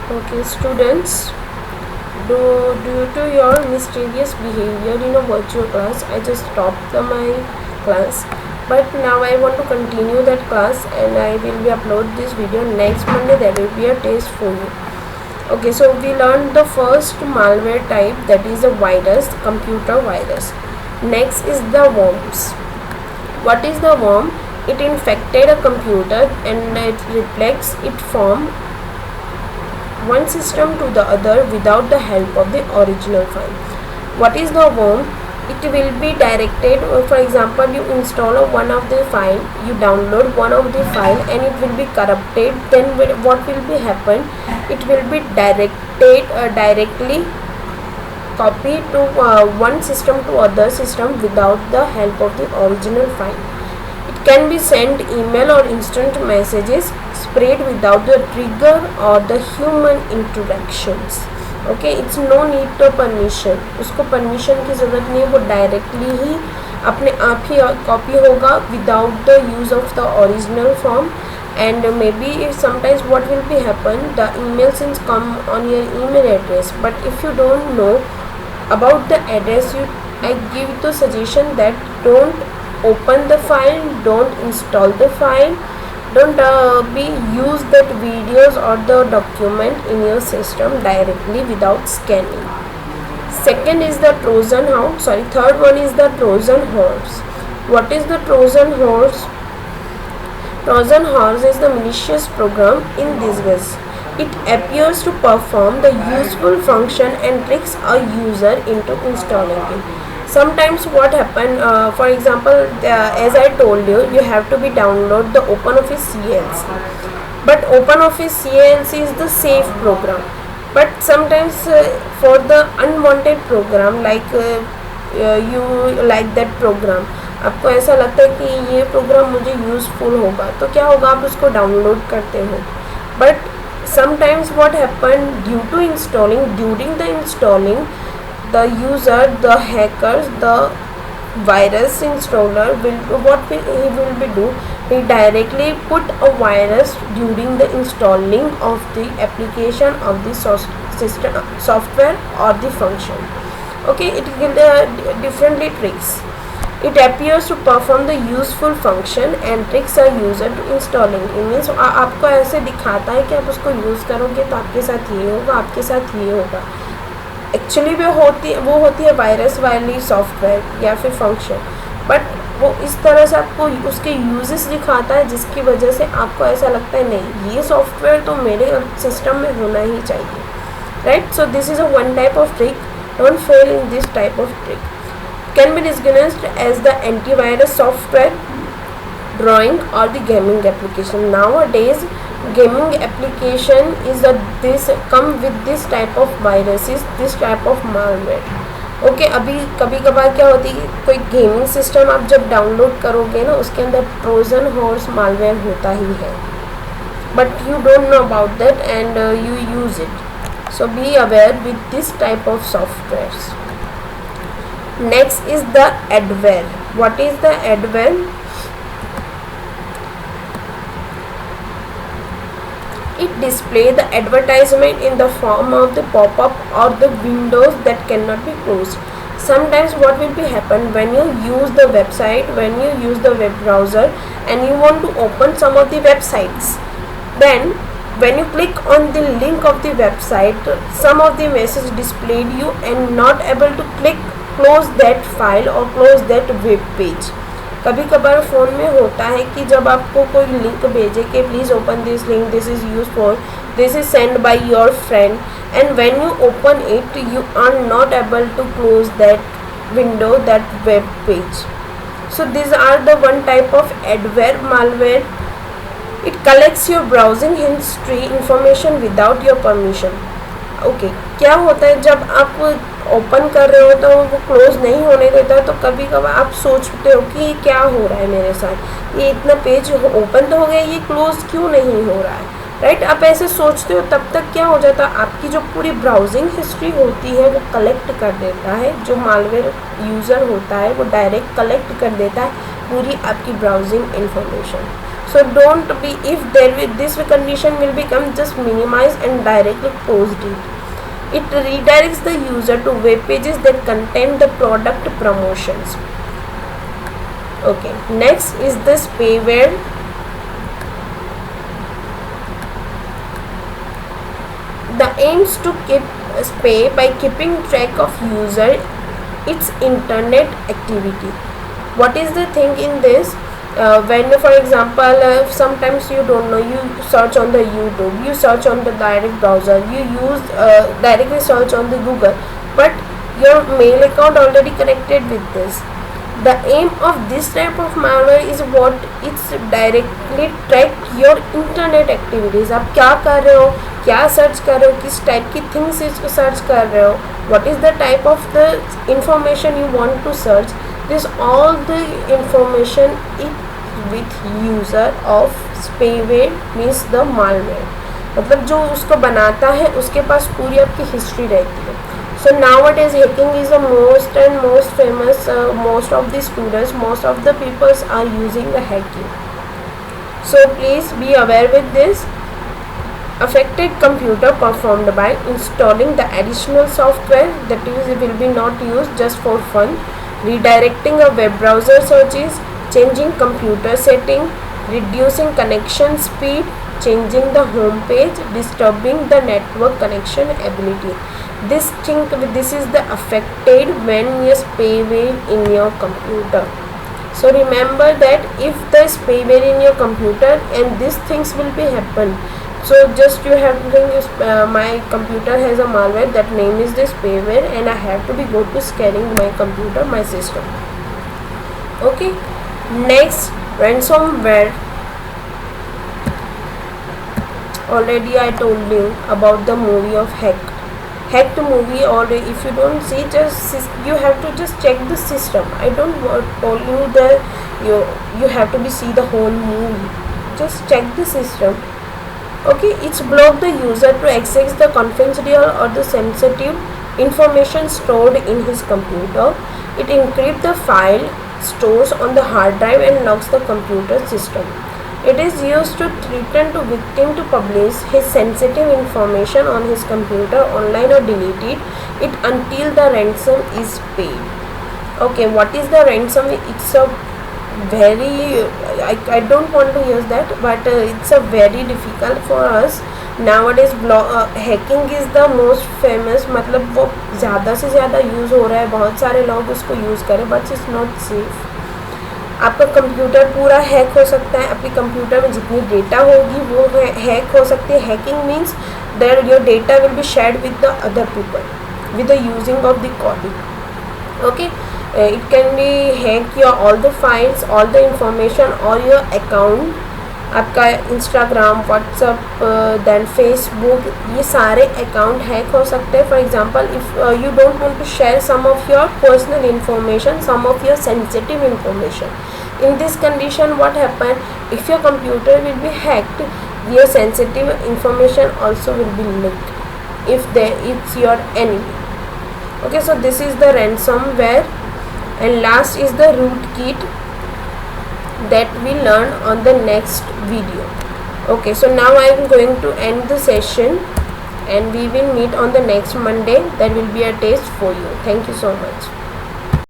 Okay, students, due to your mysterious behavior in a virtual class, I just stopped my class. But now I want to continue that class, and I will be upload this video next Monday. There will be a test for you. Okay, so we learned the first malware type, that is a virus, computer virus. Next is the worms. What is the worm? It infected a computer and it reflects it from one system to the other without the help of the original file. What is the worm? It will be directed, for example, you install one of the file, you download one of the file and it will be corrupted. Then what will be happen? It will be directly copy to one system to other system without the help of the original file. It can be sent email or instant messages spread without the trigger or the human interactions. Okay, it's no need to permission, उसको permission की ज़रूरत नहीं है, वो directly ही अपने आप ही कॉपी होगा without the use of the original form. And maybe if sometimes what will be happen, the emails will come on your email address, but if you don't know about the address, I give the suggestion that don't open the file, don't install the file, don't use that videos or the document in your system directly without scanning. Second is the Trojan horse. Third one is the Trojan horse. What is the Trojan horse? Trojan horse is the malicious program in disguise. It appears to perform the useful function and tricks a user into installing it. Sometimes what happen, for example, as I told you, you have to be download the OpenOffice CLC. But OpenOffice CLC is the safe program. But sometimes for the unwanted program, like you like that program, आपको ऐसा लगता है कि ये programme मुझे useful होगा, तो क्या होगा, आप उसको डाउनलोड करते हो. But sometimes what happen, due to installing, during the installing, the user, the hackers, the virus installer he will be do, he directly put a virus during the installing of the application of the system software or the function. Okay, it will differently tricks. It appears to perform the useful function and tricks a user to installing. It means आपको ऐसे दिखाता है कि आप उसको use करोगे तो आपके साथ ये होगा, आपके साथ ये होगा. एक्चुअली वो होती है वायरस वाली सॉफ्टवेयर या फिर फंक्शन, बट वो इस तरह से आपको उसके यूजेस दिखाता है जिसकी वजह से आपको ऐसा लगता है नहीं, ये सॉफ्टवेयर तो मेरे सिस्टम में होना ही चाहिए. Right, so this is a one type of trick. Don't fail in this type of trick. Can be disguised as the antivirus software, drawing or the gaming application. Nowadays gaming application is this come with this type of viruses, this type of malware. Okay, अभी कभी कभार क्या होती है, कोई gaming system आप जब download करोगे ना, उसके अंदर ट्रोजन हॉर्स मालवेयर होता ही है, but you don't know about that and you use it. So be aware with this type of softwares. Next is the adware. What is the adware? It display the advertisement in the form of the pop-up or the windows that cannot be closed. Sometimes what will be happen when you use the website, when you use the web browser and you want to open some of the websites, then when you click on the link of the website, some of the message displayed you and not able to close that file or close that web page. कभी कभार phone में होता है कि जब आपको कोई link भेजे कि please open this link, this is use for, this is send by your friend, and when you open it you are not able to close that window, that web page. So this are the one type of adware malware. It collects your browsing history information without your permission. Okay, क्या होता है जब आप open कर रहे हो तो वो क्लोज नहीं होने देता, तो कभी कभार आप सोचते हो कि ये क्या हो रहा है मेरे साथ, ये इतना पेज ओपन तो हो गया, ये क्लोज क्यों नहीं हो रहा है. राइट, आप ऐसे सोचते हो. तब तक क्या हो जाता है, आपकी जो पूरी ब्राउजिंग हिस्ट्री होती है वो कलेक्ट कर देता है. जो मालवेयर यूज़र होता है वो डायरेक्ट कलेक्ट कर देता है पूरी आपकी browsing information. So don't be, if there will, this condition will become, just minimize and directly post it. It redirects the user to web pages that contain the product promotions. Okay, next is the spyware. The aims to keep spy by keeping track of user its internet activity. What is the thing in this? When for example sometimes you don't know, you search on the YouTube, you search on the direct browser, you use directly search on the Google, but your mail account already connected with this. The aim of this type of malware is what, it's directly track your internet activities. आप क्या कर रहे हो, क्या search कर रहे हो, किस टाइप की थिंग्स सर्च कर रहे हो, what is the type of the information you want to search. This all the information it with user of spyware means the malware. मतलब जो उसको बनाता है उसके पास पूरी आपकी हिस्ट्री रहती है. So nowadays hacking is the most and most famous. Most of the students, most of the peoples are using the hacking. So please be aware with this. Affected computer performed by installing the additional software that is will be not used just for fun, redirecting a web browser searches, changing computer setting, reducing connection speed, changing the home page, disturbing the network connection ability. This is the affected when you spyware in your computer. So remember that if the spyware in your computer, and these things will be happen. So just you have to think, my computer has a malware, that name is the spyware, and I have to be go to scanning my computer, my system. Okay, next, ransomware. Already I told you about the movie of hacked movie, or if you don't see, just you have to just check the system. I don't tell you that you have to be see the whole movie. Just check the system. Okay, it's block the user to access the confidential or the sensitive information stored in his computer. It encrypts the file, stores on the hard drive, and locks the computer system. It is used to threaten to victim to publish his sensitive information on his computer online or delete it until the ransom is paid. Okay, what is the ransom? It's a very I don't want to use that, but it's a very difficult for us nowadays. Hacking is the most famous, मतलब वो ज़्यादा से ज़्यादा use हो रहा है, बहुत सारे लोग उसको यूज़ करें, बट इट्स नॉट सेफ. आपका कंप्यूटर पूरा हैक हो सकता है, आपके कंप्यूटर में जितनी डेटा होगी वो हैक हो सकती है. Hacking means that your data will be shared with the other people with the using of the copy. Okay, it can be hack your all the files, all the information, or your account, आपका Instagram, WhatsApp, then Facebook, ये सारे account hack हो सकते हैं. For example, if you don't want to share some of your personal information, some of your sensitive information, in this condition what happen, if your computer will be hacked, your sensitive information also will be leaked if it's your enemy. Okay, so this is the ransomware, and last is the rootkit that we learn on the next video. Okay, so now I am going to end the session, and we will meet on the next Monday. There will be a test for you. Thank you so much.